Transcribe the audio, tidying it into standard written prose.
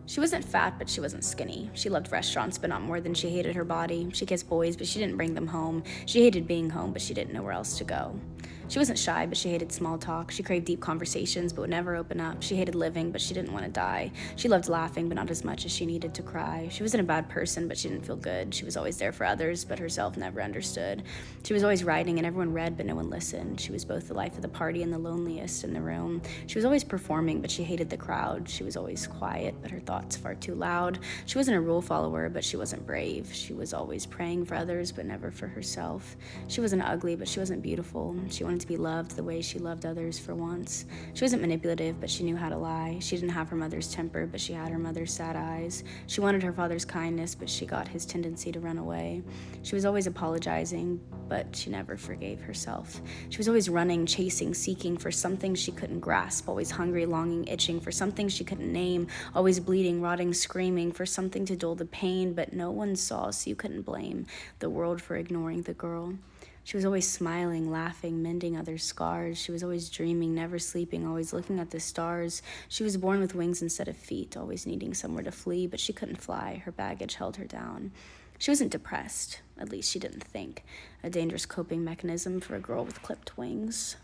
She wasn't fat, but she wasn't skinny. She loved restaurants, but not more than she hated her body. She kissed boys, but she didn't bring them home. She hated being home, but she didn't know where else to go. She wasn't shy, but she hated small talk. She craved deep conversations, but would never open up. She hated living, but she didn't want to die. She loved laughing, but not as much as she needed to cry. She wasn't a bad person, but she didn't feel good. She was always there for others, but herself never understood. She was always writing, and everyone read, but no one listened. She was both the life of the party and the loneliest in the room. She was always performing, but she hated the crowd. She was always quiet, but her thoughts far too loud. She wasn't a rule follower, but she wasn't brave. She was always praying for others, but never for herself. She wasn't ugly, but she wasn't beautiful. She wanted to be loved the way she loved others for once. She wasn't manipulative, but she knew how to lie. She didn't have her mother's temper, but she had her mother's sad eyes. She wanted her father's kindness, but she got his tendency to run away. She was always apologizing, but she never forgave herself. She was always running, chasing, seeking for something she couldn't grasp, always hungry, longing, itching for something she couldn't name, always bleeding, rotting, screaming for something to dull the pain, but no one saw, so you couldn't blame the world for ignoring the girl. She was always smiling, laughing, mending others' scars. She was always dreaming, never sleeping, always looking at the stars. She was born with wings instead of feet, always needing somewhere to flee, but she couldn't fly. Her baggage held her down. She wasn't depressed, at least she didn't think. A dangerous coping mechanism for a girl with clipped wings.